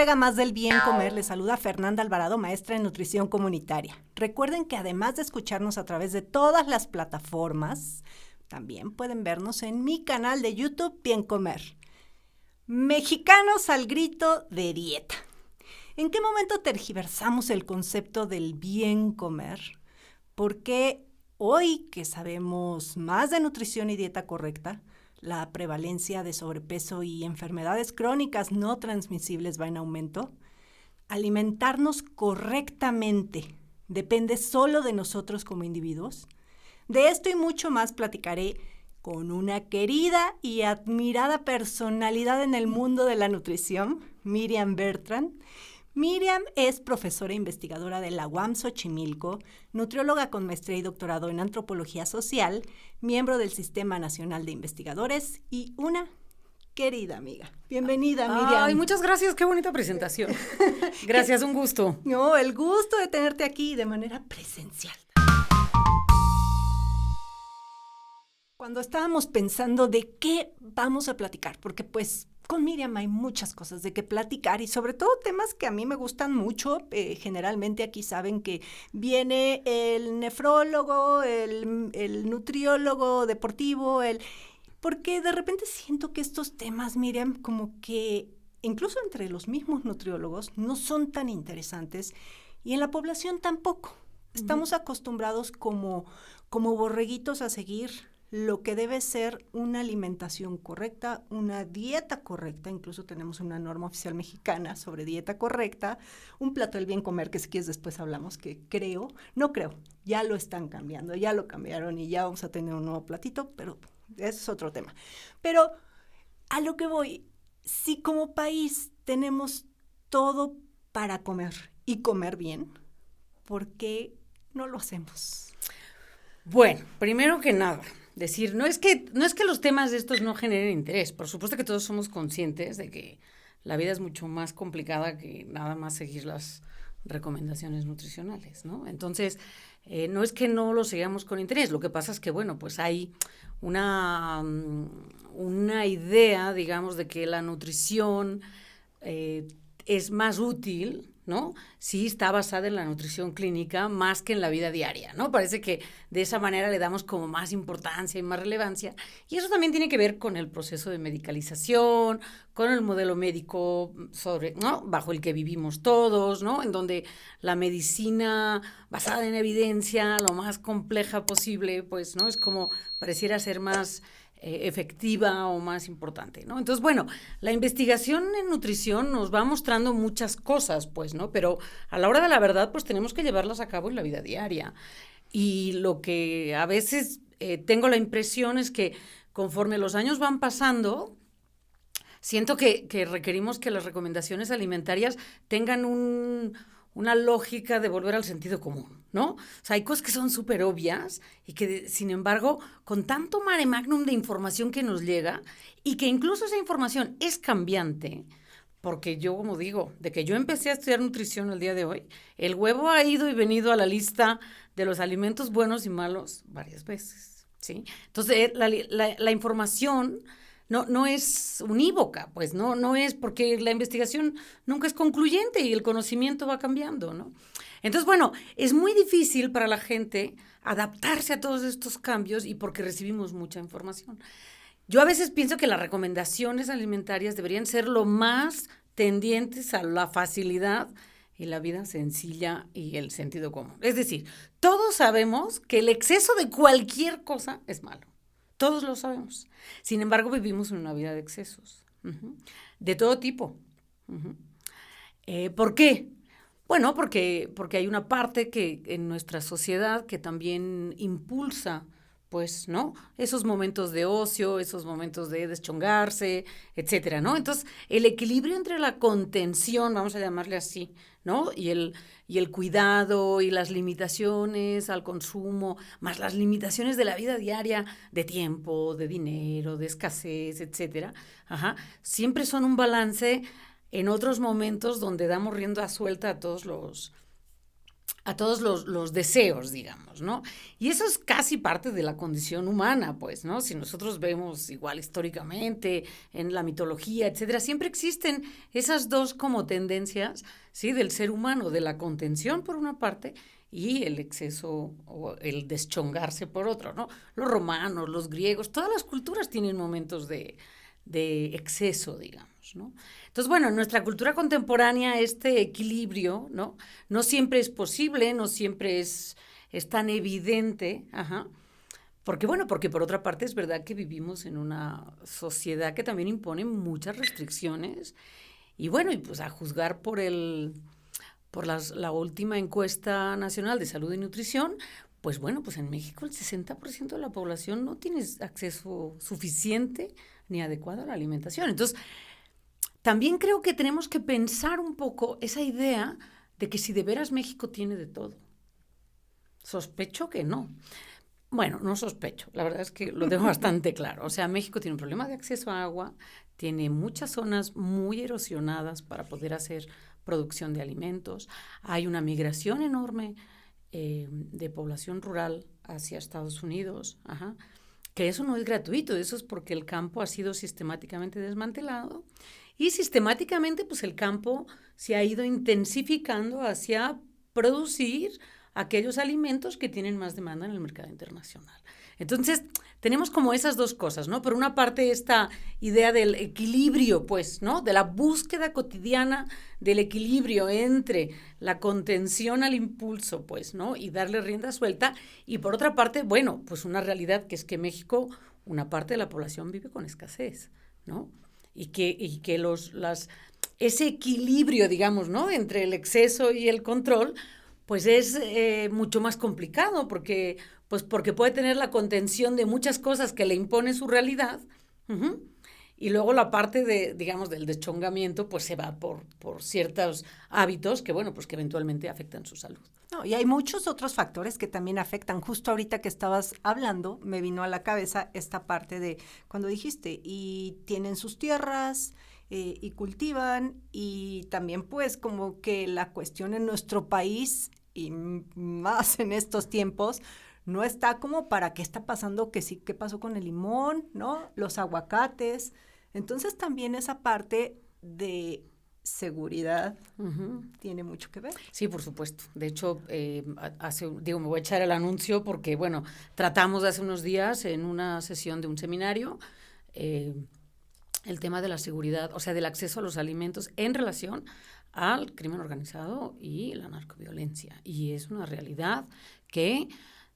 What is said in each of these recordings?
entrega más del bien comer. Les saluda Fernanda Alvarado, maestra en nutrición comunitaria. Recuerden que además de escucharnos a través de todas las plataformas, también pueden vernos en mi canal de YouTube Bien Comer. Mexicanos al grito de dieta. ¿En qué momento tergiversamos el concepto del bien comer? Porque hoy que sabemos más de nutrición y dieta correcta, la prevalencia de sobrepeso y enfermedades crónicas no transmisibles va en aumento. Alimentarnos correctamente depende solo de nosotros como individuos. De esto y mucho más platicaré con una querida y admirada personalidad en el mundo de la nutrición, Miriam Bertrand. Miriam es profesora e investigadora de la UAM Xochimilco, nutrióloga con maestría y doctorado en antropología social, miembro del Sistema Nacional de Investigadores y una querida amiga. Bienvenida, Miriam. Ay, muchas gracias, qué bonita presentación. Gracias, un gusto. No, el gusto de tenerte aquí de manera presencial. Cuando estábamos pensando de qué vamos a platicar, porque pues con Miriam hay muchas cosas de qué platicar y sobre todo temas que a mí me gustan mucho. Generalmente aquí saben que viene el nefrólogo, el nutriólogo deportivo, porque de repente siento que estos temas, Miriam, como que incluso entre los mismos nutriólogos no son tan interesantes y en la población tampoco. Estamos acostumbrados como borreguitos a seguir lo que debe ser una alimentación correcta, una dieta correcta. Incluso tenemos una norma oficial mexicana sobre dieta correcta, un plato del bien comer, que si quieres después hablamos, que ya lo están cambiando, ya lo cambiaron y ya vamos a tener un nuevo platito, pero ese es otro tema. Pero a lo que voy, si como país tenemos todo para comer y comer bien, ¿por qué no lo hacemos? Bueno, primero que nada, decir, no es que los temas de estos no generen interés. Por supuesto que todos somos conscientes de que la vida es mucho más complicada que nada más seguir las recomendaciones nutricionales, ¿no? Entonces, no es que no lo sigamos con interés. Lo que pasa es que, bueno, pues hay una idea, digamos, de que la nutrición es más útil, ¿no? Sí, está basada en la nutrición clínica más que en la vida diaria, ¿no? Parece que de esa manera le damos como más importancia y más relevancia. Y eso también tiene que ver con el proceso de medicalización, con el modelo médico ¿no? Bajo el que vivimos todos, ¿no? En donde la medicina basada en evidencia, lo más compleja posible, pues, ¿no? Es como pareciera ser más efectiva o más importante, ¿no? Entonces, bueno, la investigación en nutrición nos va mostrando muchas cosas, pues, ¿no? Pero a la hora de la verdad, pues tenemos que llevarlas a cabo en la vida diaria. Y lo que a veces tengo la impresión es que conforme los años van pasando, siento que requerimos que las recomendaciones alimentarias tengan una lógica de volver al sentido común, ¿no? O sea, hay cosas que son súper obvias y que, sin embargo, con tanto mare magnum de información que nos llega y que incluso esa información es cambiante, porque yo, como digo, de que yo empecé a estudiar nutrición el día de hoy, el huevo ha ido y venido a la lista de los alimentos buenos y malos varias veces, ¿sí? Entonces, la información no es unívoca, pues no es porque la investigación nunca es concluyente y el conocimiento va cambiando, ¿no? Entonces, bueno, es muy difícil para la gente adaptarse a todos estos cambios y porque recibimos mucha información. Yo a veces pienso que las recomendaciones alimentarias deberían ser lo más tendientes a la facilidad y la vida sencilla y el sentido común. Es decir, todos sabemos que el exceso de cualquier cosa es malo. Todos lo sabemos. Sin embargo, vivimos en una vida de excesos, de todo tipo. ¿Por qué? Bueno, porque hay una parte que en nuestra sociedad que también impulsa, pues, ¿no? Esos momentos de ocio, esos momentos de deschongarse, etcétera, ¿no? Entonces, el equilibrio entre la contención, vamos a llamarle así, ¿no? Y el cuidado y las limitaciones al consumo, más las limitaciones de la vida diaria, de tiempo, de dinero, de escasez, etcétera, siempre son un balance en otros momentos donde damos rienda suelta los deseos, digamos, ¿no? Y eso es casi parte de la condición humana, pues, ¿no? Si nosotros vemos igual históricamente, en la mitología, etcétera, siempre existen esas dos como tendencias, ¿sí? Del ser humano, de la contención por una parte y el exceso o el deschongarse por otro, ¿no? Los romanos, los griegos, todas las culturas tienen momentos de exceso, digamos, ¿no? Entonces, bueno, en nuestra cultura contemporánea este equilibrio, ¿no? No siempre es posible, no siempre es tan evidente, porque por otra parte es verdad que vivimos en una sociedad que también impone muchas restricciones y bueno, y pues a juzgar por la última encuesta nacional de salud y nutrición, pues bueno, pues en México el 60% de la población no tiene acceso suficiente ni adecuado a la alimentación. Entonces, también creo que tenemos que pensar un poco esa idea de que si de veras México tiene de todo. Sospecho que no. Bueno, no sospecho, la verdad es que lo tengo bastante claro. O sea, México tiene un problema de acceso a agua, tiene muchas zonas muy erosionadas para poder hacer producción de alimentos, hay una migración enorme de población rural hacia Estados Unidos, que eso no es gratuito, eso es porque el campo ha sido sistemáticamente desmantelado y sistemáticamente pues el campo se ha ido intensificando hacia producir aquellos alimentos que tienen más demanda en el mercado internacional. Entonces, tenemos como esas dos cosas, ¿no? Por una parte, esta idea del equilibrio, pues, ¿no? De la búsqueda cotidiana del equilibrio entre la contención al impulso, pues, ¿no? Y darle rienda suelta. Y por otra parte, bueno, pues una realidad que es que México, una parte de la población vive con escasez, ¿no? Y que ese equilibrio, digamos, ¿no? Entre el exceso y el control, pues es mucho más complicado porque puede tener la contención de muchas cosas que le impone su realidad, y luego la parte digamos, del deschongamiento, pues se va por ciertos hábitos que, bueno, pues que eventualmente afectan su salud. No, y hay muchos otros factores que también afectan. Justo ahorita que estabas hablando, me vino a la cabeza esta parte de cuando dijiste, y tienen sus tierras, y cultivan, y también pues como que la cuestión en nuestro país, y más en estos tiempos, no está como para qué está pasando, que sí, qué pasó con el limón, ¿no? Los aguacates. Entonces también esa parte de seguridad tiene mucho que ver. Sí, por supuesto. De hecho, me voy a echar el anuncio porque, bueno, tratamos hace unos días en una sesión de un seminario el tema de la seguridad, o sea, del acceso a los alimentos en relación al crimen organizado y la narcoviolencia. Y es una realidad que,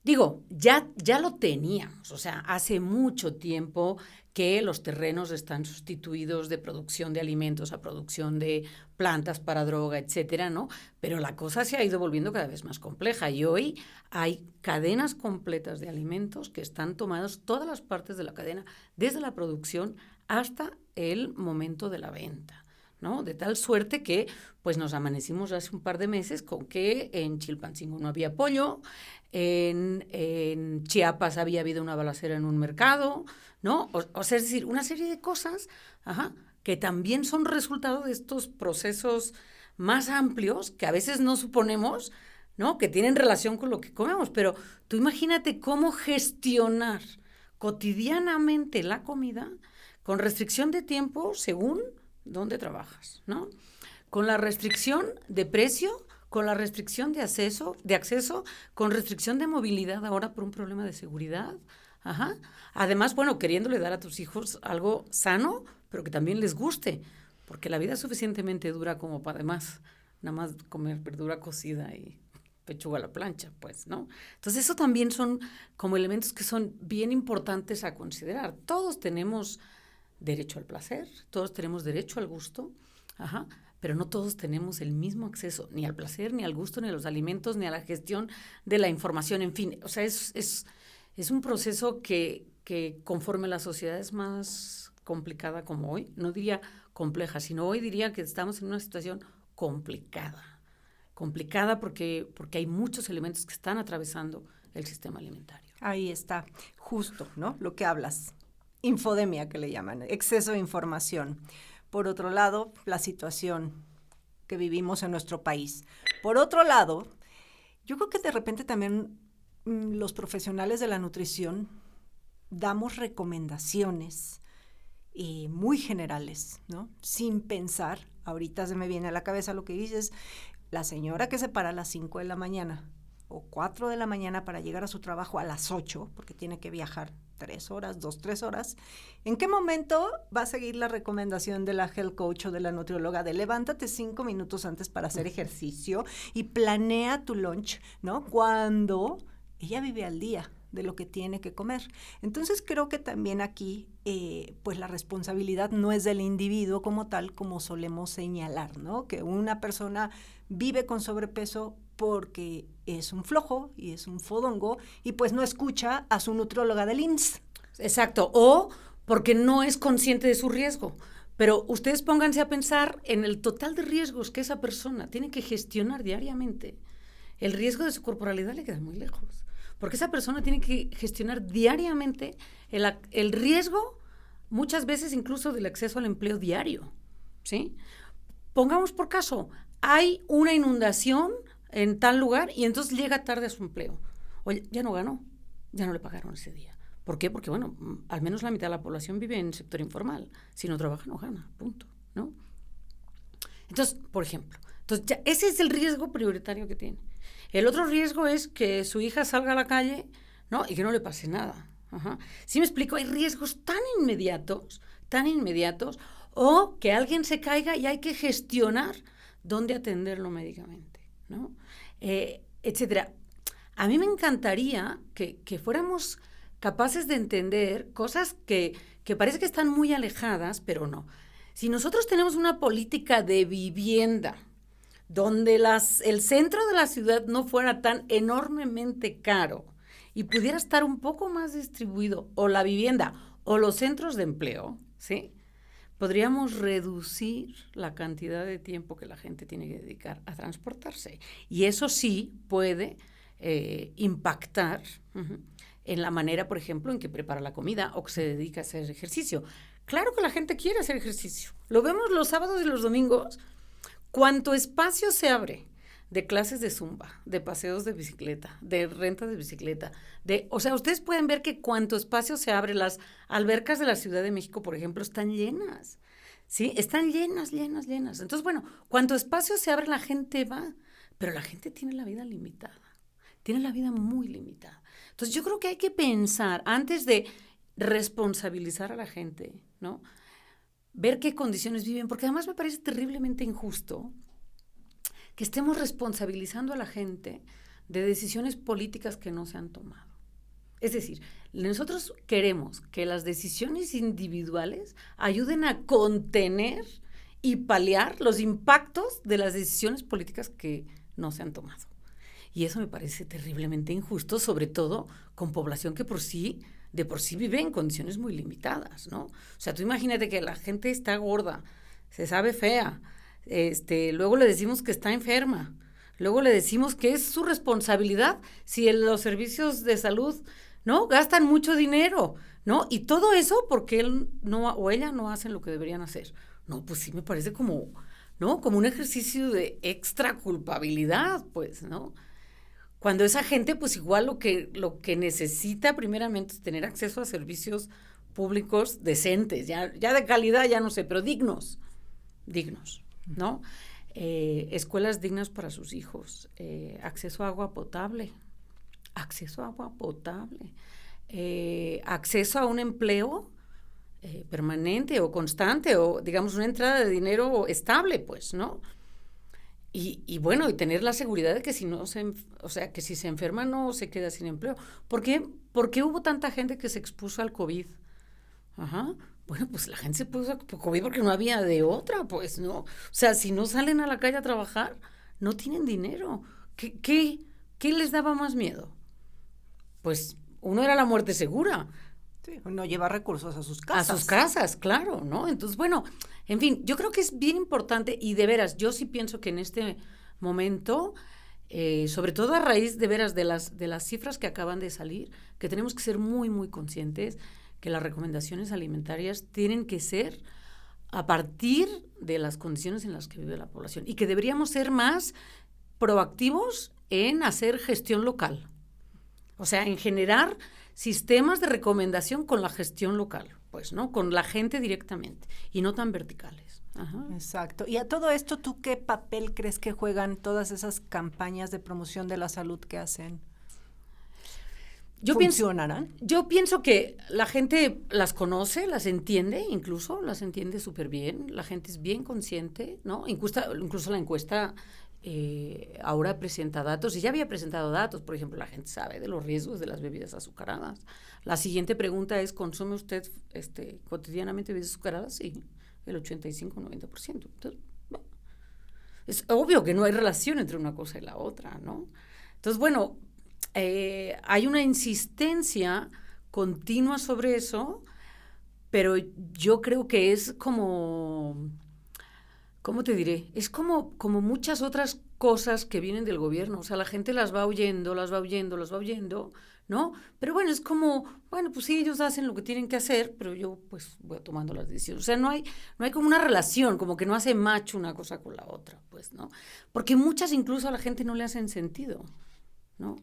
digo, ya lo teníamos, o sea, hace mucho tiempo que los terrenos están sustituidos de producción de alimentos a producción de plantas para droga, etcétera, ¿no? Pero la cosa se ha ido volviendo cada vez más compleja y hoy hay cadenas completas de alimentos que están tomadas todas las partes de la cadena, desde la producción hasta el momento de la venta, ¿no? De tal suerte que, pues, nos amanecimos hace un par de meses con que en Chilpancingo no había pollo, en Chiapas había habido una balacera en un mercado, ¿no? O sea, es decir, una serie de cosas, que también son resultado de estos procesos más amplios que a veces no suponemos, ¿no? Que tienen relación con lo que comemos, pero tú imagínate cómo gestionar cotidianamente la comida con restricción de tiempo según dónde trabajas, ¿no? Con la restricción de precio, con la restricción de acceso, con restricción de movilidad ahora por un problema de seguridad. Además, bueno, queriéndole dar a tus hijos algo sano, pero que también les guste, porque la vida es suficientemente dura como para además nada más comer verdura cocida y pechuga a la plancha, pues, ¿no? Entonces, eso también son como elementos que son bien importantes a considerar. Todos tenemos derecho al placer, todos tenemos derecho al gusto, pero no todos tenemos el mismo acceso ni al placer, ni al gusto, ni a los alimentos, ni a la gestión de la información, en fin. O sea, es un proceso que conforme la sociedad es más complicada como hoy, no diría compleja, sino hoy diría que estamos en una situación complicada porque hay muchos elementos que están atravesando el sistema alimentario. Ahí está, justo, ¿no? Lo que hablas. Infodemia, que le llaman, exceso de información. Por otro lado, la situación que vivimos en nuestro país. Por otro lado, Yo creo que de repente también los profesionales de la nutrición damos recomendaciones muy generales, ¿no? Sin pensar, ahorita se me viene a la cabeza lo que dices, la señora que se para a las 5 de la mañana o 4 de la mañana para llegar a su trabajo a las 8, porque tiene que viajar 3 horas, 3 horas, ¿en qué momento va a seguir la recomendación de la health coach o de la nutrióloga de levántate 5 minutos antes para hacer ejercicio y planea tu lunch, ¿no? Cuando ella vive al día de lo que tiene que comer. Entonces creo que también aquí pues la responsabilidad no es del individuo como tal, como solemos señalar, ¿no? Que una persona vive con sobrepeso porque es un flojo y es un fodongo y pues no escucha a su nutrióloga del IMSS. Exacto, o porque no es consciente de su riesgo. Pero ustedes pónganse a pensar en el total de riesgos que esa persona tiene que gestionar diariamente. El riesgo de su corporalidad le queda muy lejos. Porque esa persona tiene que gestionar diariamente el riesgo, muchas veces incluso del acceso al empleo diario, ¿sí? Pongamos por caso, hay una inundación en tal lugar y entonces llega tarde a su empleo. Oye, ya no ganó, ya no le pagaron ese día. ¿Por qué? Porque, bueno, al menos la mitad de la población vive en el sector informal. Si no trabaja, no gana, punto, ¿no? Entonces, por ejemplo, ese es el riesgo prioritario que tiene. El otro riesgo es que su hija salga a la calle, ¿no? Y que no le pase nada. Ajá. ¿Sí me explico? Hay riesgos tan inmediatos, o que alguien se caiga y hay que gestionar dónde atenderlo médicamente, ¿no? Etcétera. A mí me encantaría que fuéramos capaces de entender cosas que parece que están muy alejadas, pero no. Si nosotros tenemos una política de vivienda donde el centro de la ciudad no fuera tan enormemente caro y pudiera estar un poco más distribuido, o la vivienda o los centros de empleo, ¿sí? Podríamos reducir la cantidad de tiempo que la gente tiene que dedicar a transportarse. Y eso sí puede impactar en la manera, por ejemplo, en que prepara la comida o que se dedica a hacer ejercicio. Claro que la gente quiere hacer ejercicio. Lo vemos los sábados y los domingos. Cuánto espacio se abre de clases de zumba, de paseos de bicicleta, de rentas de bicicleta, o sea, ustedes pueden ver que cuánto espacio se abre. Las albercas de la Ciudad de México, por ejemplo, están llenas, ¿sí? Están llenas. Entonces, bueno, cuánto espacio se abre, la gente va, pero la gente tiene la vida limitada, tiene la vida muy limitada. Entonces, yo creo que hay que pensar, antes de responsabilizar a la gente, ¿no? Ver qué condiciones viven, porque además me parece terriblemente injusto que estemos responsabilizando a la gente de decisiones políticas que no se han tomado. Es decir, nosotros queremos que las decisiones individuales ayuden a contener y paliar los impactos de las decisiones políticas que no se han tomado. Y eso me parece terriblemente injusto, sobre todo con población que de por sí vive en condiciones muy limitadas, ¿no? O sea, tú imagínate que la gente está gorda, se sabe fea, luego le decimos que está enferma, luego le decimos que es su responsabilidad si los servicios de salud, ¿no? Gastan mucho dinero, ¿no? Y todo eso porque él o ella no hacen lo que deberían hacer. No, pues sí me parece como, ¿no? Como un ejercicio de extra culpabilidad, pues, ¿no? Cuando esa gente, pues igual lo que necesita primeramente es tener acceso a servicios públicos decentes, ya de calidad, ya no sé, pero dignos, ¿no? Escuelas dignas para sus hijos, acceso a agua potable, acceso a un empleo permanente o constante, o digamos una entrada de dinero estable, pues, ¿no? Y bueno, y tener la seguridad de que que si se enferma no se queda sin empleo. ¿Por qué hubo tanta gente que se expuso al COVID? Ajá. Bueno, pues la gente se puso al COVID porque no había de otra, pues, ¿no? O sea, si no salen a la calle a trabajar, no tienen dinero. ¿Qué les daba más miedo? Pues uno era la muerte segura. Sí, no lleva recursos a sus casas. A sus casas, claro, ¿no? Entonces, bueno, en fin, yo creo que es bien importante y de veras, yo sí pienso que en este momento, sobre todo a raíz de veras de las cifras que acaban de salir, que tenemos que ser muy, muy conscientes que las recomendaciones alimentarias tienen que ser a partir de las condiciones en las que vive la población y que deberíamos ser más proactivos en hacer gestión local. O sea, en generar sistemas de recomendación con la gestión local, pues, ¿no? Con la gente directamente y no tan verticales. Ajá. Exacto. Y a todo esto, ¿tú qué papel crees que juegan todas esas campañas de promoción de la salud que hacen? ¿Funcionarán? Yo pienso que la gente las conoce, las entiende, incluso las entiende súper bien. La gente es bien consciente, ¿no? Incluso la encuesta ahora presenta datos, y ya había presentado datos. Por ejemplo, la gente sabe de los riesgos de las bebidas azucaradas. La siguiente pregunta es, ¿consume usted cotidianamente bebidas azucaradas? Sí, el 85-90%. Entonces, bueno, es obvio que no hay relación entre una cosa y la otra, ¿no? Entonces, bueno, hay una insistencia continua sobre eso, pero yo creo que es como, ¿cómo te diré? Es como muchas otras cosas que vienen del gobierno. O sea, la gente las va oyendo, ¿no? Pero bueno, es como, bueno, pues sí, ellos hacen lo que tienen que hacer, pero yo pues voy tomando las decisiones. O sea, no hay como una relación, como que no hace match una cosa con la otra, pues, ¿no? Porque muchas incluso a la gente no le hacen sentido, ¿no?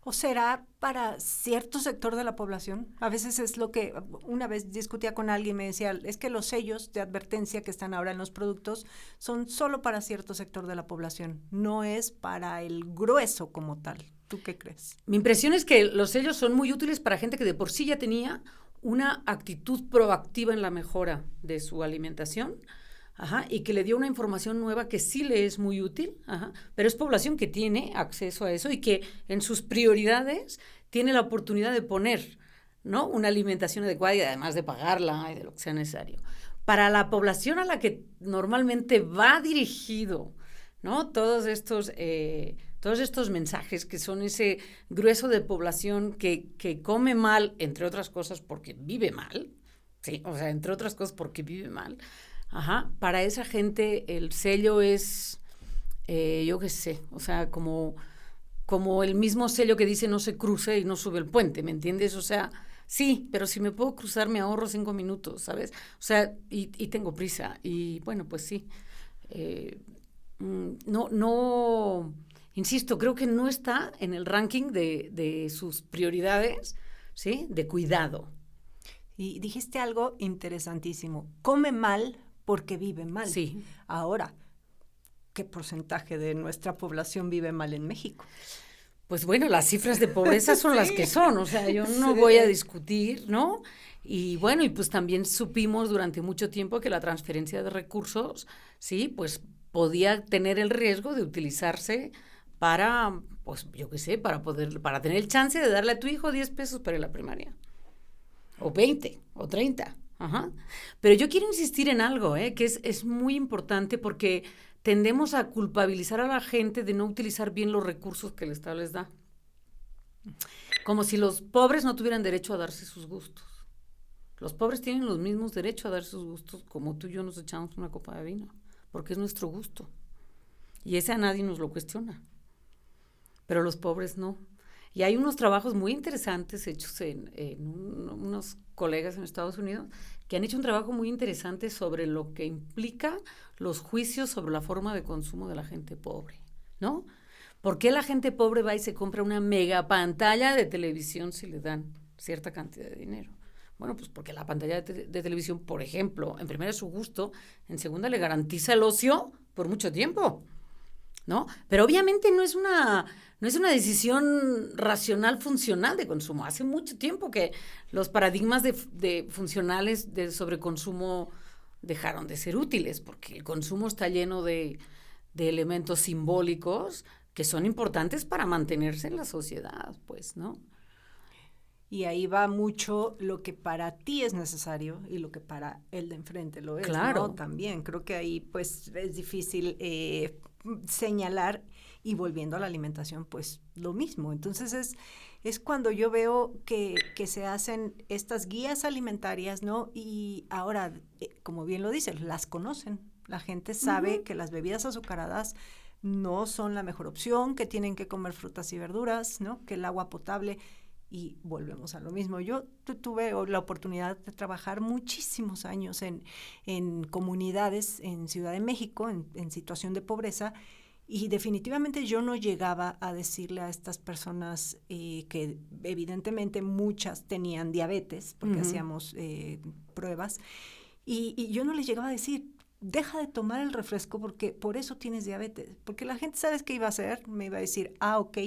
¿O será para cierto sector de la población? A veces es lo que, una vez discutía con alguien y me decía, es que los sellos de advertencia que están ahora en los productos son solo para cierto sector de la población, no es para el grueso como tal. ¿Tú qué crees? Mi impresión es que los sellos son muy útiles para gente que de por sí ya tenía una actitud proactiva en la mejora de su alimentación, y que le dio una información nueva que sí le es muy útil, pero es población que tiene acceso a eso y que en sus prioridades tiene la oportunidad de poner, ¿no?, una alimentación adecuada y además de pagarla y de lo que sea necesario. Para la población a la que normalmente va dirigido, ¿no?, todos estos mensajes, que son ese grueso de población que come mal, entre otras cosas porque vive mal, ¿sí? O sea, entre otras cosas porque vive mal. Para esa gente el sello es, yo qué sé, o sea, como el mismo sello que dice no se cruce y no sube el puente, ¿me entiendes? O sea, sí, pero si me puedo cruzar me ahorro 5 minutos, ¿sabes? O sea, y tengo prisa, y bueno, pues sí. No, insisto, creo que no está en el ranking de sus prioridades, ¿sí?, de cuidado. Y dijiste algo interesantísimo, come mal porque vive mal. Sí. Ahora, ¿qué porcentaje de nuestra población vive mal en México? Pues bueno, las cifras de pobreza son las que son, o sea, yo no voy a discutir, ¿no? Y bueno, y pues también supimos durante mucho tiempo que la transferencia de recursos, sí, pues podía tener el riesgo de utilizarse para, pues yo qué sé, para tener el chance de darle a tu hijo 10 pesos para ir a la primaria, o 20, o 30. Pero yo quiero insistir en algo, que es muy importante, porque tendemos a culpabilizar a la gente de no utilizar bien los recursos que el Estado les da. Como si los pobres no tuvieran derecho a darse sus gustos. Los pobres tienen los mismos derechos a dar sus gustos como tú y yo nos echamos una copa de vino, porque es nuestro gusto. Y ese a nadie nos lo cuestiona. Pero los pobres no. Y hay unos trabajos muy interesantes hechos en unos colegas en Estados Unidos que han hecho un trabajo muy interesante sobre lo que implica los juicios sobre la forma de consumo de la gente pobre, ¿no? ¿Por qué la gente pobre va y se compra una mega pantalla de televisión si le dan cierta cantidad de dinero? Bueno, pues porque la pantalla de televisión, por ejemplo, en primera es su gusto, en segunda le garantiza el ocio por mucho tiempo, ¿no? Pero obviamente no es una decisión racional funcional de consumo. Hace mucho tiempo que los paradigmas de funcionales de sobreconsumo dejaron de ser útiles, porque el consumo está lleno de elementos simbólicos que son importantes para mantenerse en la sociedad, pues, ¿no? Y ahí va mucho lo que para ti es necesario y lo que para el de enfrente lo es, claro, ¿no? También creo que ahí pues es difícil señalar, y volviendo a la alimentación pues lo mismo. Entonces es cuando yo veo que se hacen estas guías alimentarias, ¿no? Y ahora, como bien lo dices, las conocen. La gente sabe que las bebidas azucaradas no son la mejor opción, que tienen que comer frutas y verduras, ¿no? Que el agua potable. Y volvemos a lo mismo. Yo tuve la oportunidad de trabajar muchísimos años en comunidades en Ciudad de México, en situación de pobreza, Y definitivamente yo no llegaba a decirle a estas personas que evidentemente muchas tenían diabetes, porque hacíamos pruebas, y yo no les llegaba a decir, deja de tomar el refresco porque por eso tienes diabetes. Porque la gente, ¿sabes qué iba a hacer? Me iba a decir, ok,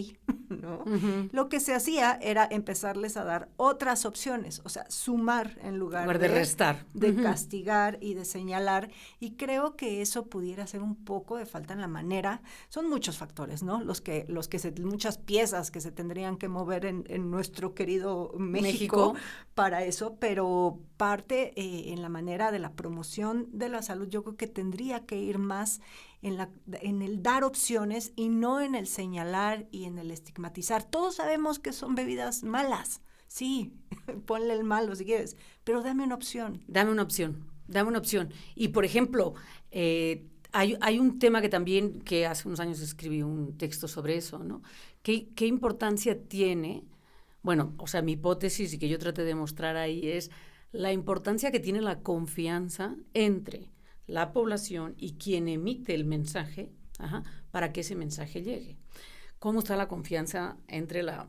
¿no? Lo que se hacía era empezarles a dar otras opciones, o sea, sumar en lugar de restar. De castigar y de señalar. Y creo que eso pudiera ser un poco de falta en la manera. Son muchos factores, ¿no? Muchas piezas que se tendrían que mover en nuestro querido México para eso, pero parte en la manera de la promoción de la salud, yo creo que tendría que ir más en el dar opciones y no en el señalar y en el estigmatizar. Todos sabemos que son bebidas malas, sí, ponle el malo si quieres, pero dame una opción. Dame una opción. Y, por ejemplo, hay un tema que hace unos años escribí un texto sobre eso, ¿no? ¿Qué importancia tiene? Bueno, o sea, mi hipótesis y que yo traté de mostrar ahí es la importancia que tiene la confianza entre la población y quien emite el mensaje, para que ese mensaje llegue. ¿Cómo está la confianza entre la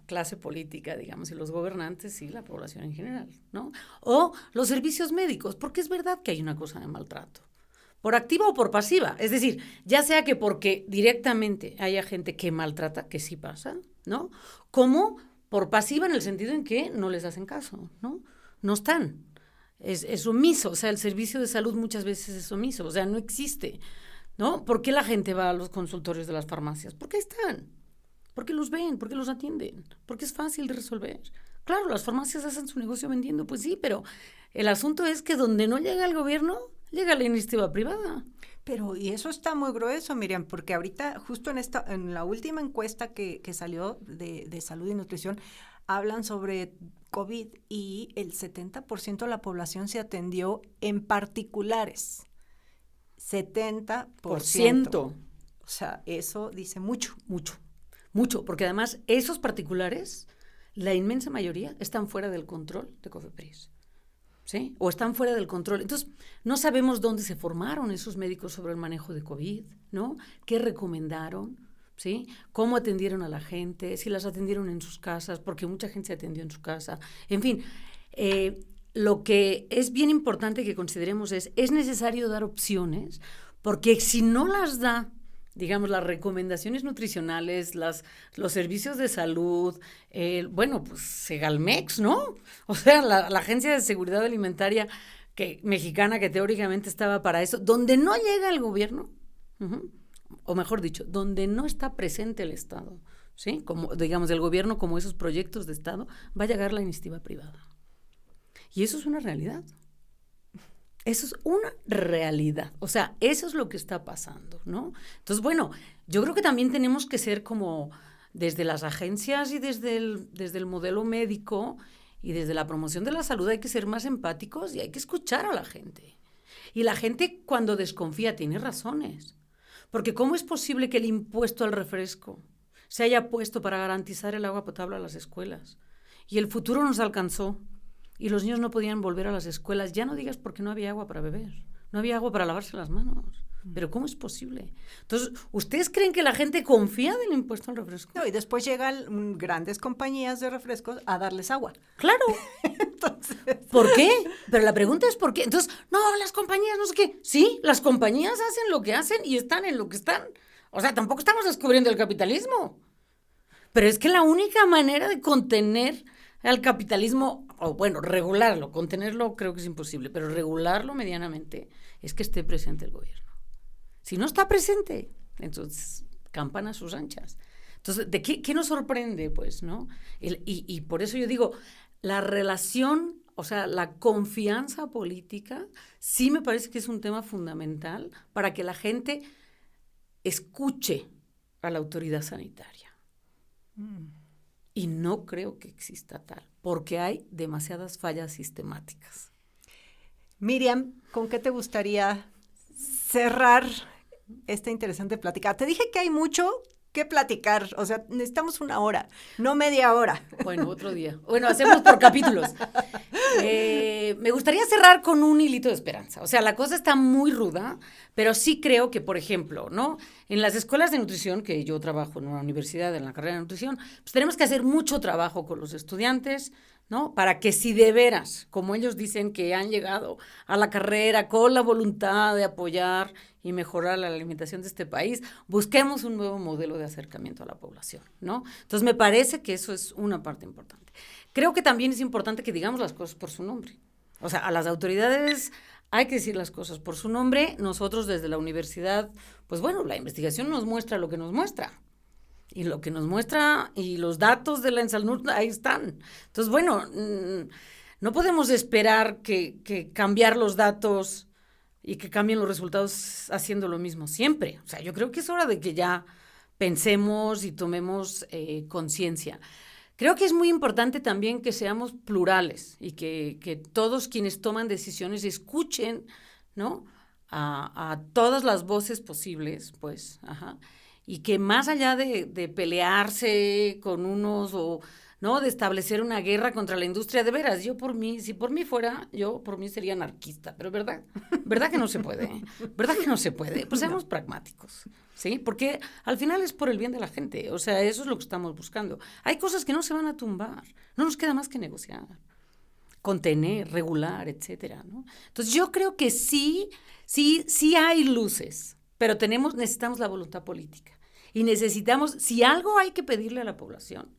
clase política, digamos, y los gobernantes y la población en general, ¿no? O los servicios médicos, porque es verdad que hay una cosa de maltrato, por activa o por pasiva. Es decir, ya sea que porque directamente haya gente que maltrata, que sí pasa, ¿no? Como por pasiva en el sentido en que no les hacen caso, ¿no? No están. Es omiso, o sea, el servicio de salud muchas veces es omiso, o sea, no existe, ¿no? ¿Por qué la gente va a los consultorios de las farmacias? Porque están, porque los ven, porque los atienden, porque es fácil de resolver. Claro, las farmacias hacen su negocio vendiendo, pues sí, pero el asunto es que donde no llega el gobierno, llega la iniciativa privada. Pero, y eso está muy grueso, Miriam, porque ahorita, justo en la última encuesta que salió de salud y nutrición, hablan sobre COVID y el 70% de la población se atendió en particulares. 70%. O sea, eso dice mucho. Mucho, porque además esos particulares, la inmensa mayoría, están fuera del control de COFEPRIS, ¿sí? O están fuera del control. Entonces, no sabemos dónde se formaron esos médicos sobre el manejo de COVID, ¿no? ¿Qué recomendaron? ¿Sí? ¿Cómo atendieron a la gente? Si las atendieron en sus casas, porque mucha gente se atendió en su casa. En fin, lo que es bien importante que consideremos es necesario dar opciones, porque si no las da, digamos, las recomendaciones nutricionales, los servicios de salud, pues Segalmex, ¿no? O sea, la Agencia de Seguridad Alimentaria mexicana que teóricamente estaba para eso, donde no llega el gobierno, o mejor dicho, donde no está presente el Estado, ¿sí? Como, digamos, el gobierno, como esos proyectos de Estado, va a llegar la iniciativa privada. Y eso es una realidad. Eso es una realidad. O sea, eso es lo que está pasando, ¿no? Entonces, bueno, yo creo que también tenemos que ser como, desde las agencias y desde el modelo médico y desde la promoción de la salud, hay que ser más empáticos y hay que escuchar a la gente. Y la gente, cuando desconfía, tiene razones. Porque ¿cómo es posible que el impuesto al refresco se haya puesto para garantizar el agua potable a las escuelas? Y el futuro nos alcanzó y los niños no podían volver a las escuelas. Ya no digas porque no había agua para beber, no había agua para lavarse las manos. ¿Pero cómo es posible? Entonces, ¿ustedes creen que la gente confía del impuesto al refresco? No, y después llegan grandes compañías de refrescos a darles agua. ¡Claro! Entonces, ¿por qué? Pero la pregunta es ¿por qué? Entonces, no, las compañías no sé qué. Sí, las compañías hacen lo que hacen y están en lo que están. O sea, tampoco estamos descubriendo el capitalismo. Pero es que la única manera de contener al capitalismo, o bueno, regularlo, contenerlo creo que es imposible, pero regularlo medianamente es que esté presente el gobierno. Si no está presente, entonces campan a sus anchas. Entonces, ¿de qué nos sorprende? Pues, ¿no? Y por eso yo digo, la relación, o sea, la confianza política, sí me parece que es un tema fundamental para que la gente escuche a la autoridad sanitaria. Y no creo que exista tal, porque hay demasiadas fallas sistemáticas. Miriam, ¿con qué te gustaría cerrar esta interesante plática? Te dije que hay mucho que platicar. O sea, necesitamos 1 hora, no media hora. Bueno, otro día. Bueno, hacemos por capítulos. Me gustaría cerrar con un hilito de esperanza. O sea, la cosa está muy ruda, pero sí creo que, por ejemplo, ¿no? En las escuelas de nutrición, que yo trabajo en una universidad en la carrera de nutrición, pues tenemos que hacer mucho trabajo con los estudiantes, ¿no? Para que si de veras, como ellos dicen que han llegado a la carrera con la voluntad de apoyar y mejorar la alimentación de este país, busquemos un nuevo modelo de acercamiento a la población, ¿no? Entonces, me parece que eso es una parte importante. Creo que también es importante que digamos las cosas por su nombre. O sea, a las autoridades hay que decir las cosas por su nombre. Nosotros desde la universidad, pues bueno, la investigación nos muestra lo que nos muestra. Y lo que nos muestra, y los datos de la ENSALNUR ahí están. Entonces, bueno, no podemos esperar que cambiar los datos y que cambien los resultados haciendo lo mismo siempre. O sea, yo creo que es hora de que ya pensemos y tomemos conciencia. Creo que es muy importante también que seamos plurales y que todos quienes toman decisiones escuchen, ¿no? A todas las voces posibles, pues, y que más allá de pelearse con unos o, ¿no? De establecer una guerra contra la industria, de veras, si por mí fuera, yo por mí sería anarquista, pero ¿verdad que no se puede? ¿Verdad que no se puede? Pues seamos pragmáticos, ¿sí? Porque al final es por el bien de la gente, o sea, eso es lo que estamos buscando. Hay cosas que no se van a tumbar, no nos queda más que negociar, contener, regular, etcétera, ¿no? Entonces yo creo que sí hay luces, pero necesitamos la voluntad política y necesitamos, si algo hay que pedirle a la población,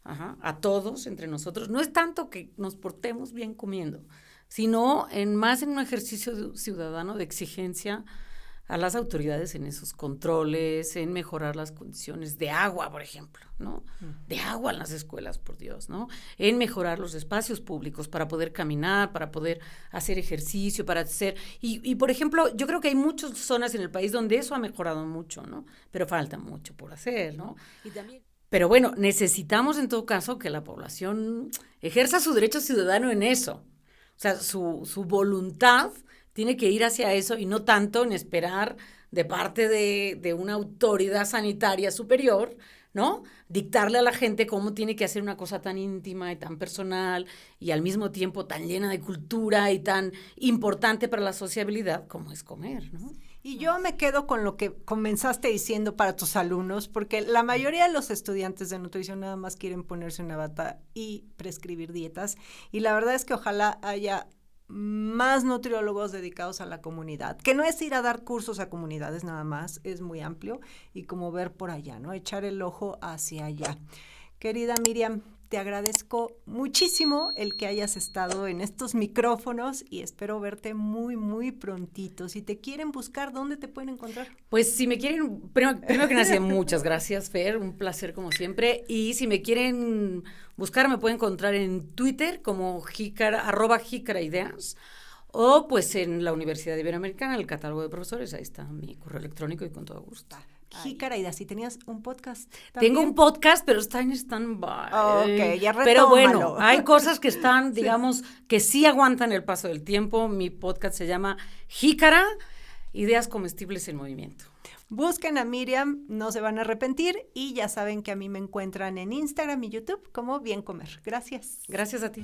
a todos, entre nosotros, no es tanto que nos portemos bien comiendo, sino más en un ejercicio ciudadano de exigencia a las autoridades en esos controles, en mejorar las condiciones de agua, por ejemplo, ¿no? De agua en las escuelas, por Dios, ¿no? En mejorar los espacios públicos para poder caminar, para poder hacer ejercicio, para hacer... Y por ejemplo, yo creo que hay muchas zonas en el país donde eso ha mejorado mucho, ¿no? Pero falta mucho por hacer, ¿no? Y también... Pero bueno, necesitamos en todo caso que la población ejerza su derecho ciudadano en eso. O sea, su voluntad tiene que ir hacia eso y no tanto en esperar de parte de una autoridad sanitaria superior, ¿no? Dictarle a la gente cómo tiene que hacer una cosa tan íntima y tan personal y al mismo tiempo tan llena de cultura y tan importante para la sociabilidad como es comer, ¿no? Y yo me quedo con lo que comenzaste diciendo para tus alumnos, porque la mayoría de los estudiantes de nutrición nada más quieren ponerse una bata y prescribir dietas, y la verdad es que ojalá haya más nutriólogos dedicados a la comunidad, que no es ir a dar cursos a comunidades nada más, es muy amplio, y como ver por allá, ¿no? Echar el ojo hacia allá. Querida Miriam, te agradezco muchísimo el que hayas estado en estos micrófonos y espero verte muy, muy prontito. Si te quieren buscar, ¿dónde te pueden encontrar? Pues si me quieren, primero que nada, muchas gracias, Fer, un placer como siempre. Y si me quieren buscar, me pueden encontrar en Twitter como @jicaraideas o pues en la Universidad Iberoamericana, el catálogo de profesores, ahí está mi correo electrónico y con todo gusto. Jicaraideas, si tenías un podcast también. Tengo un podcast, pero está en stand-by. Ok, ya retómalo. Pero bueno, hay cosas que están, digamos, que sí aguantan el paso del tiempo. Mi podcast se llama Jícara, Ideas Comestibles en Movimiento. Busquen a Miriam, no se van a arrepentir y ya saben que a mí me encuentran en Instagram y YouTube como Bien Comer. Gracias. Gracias a ti.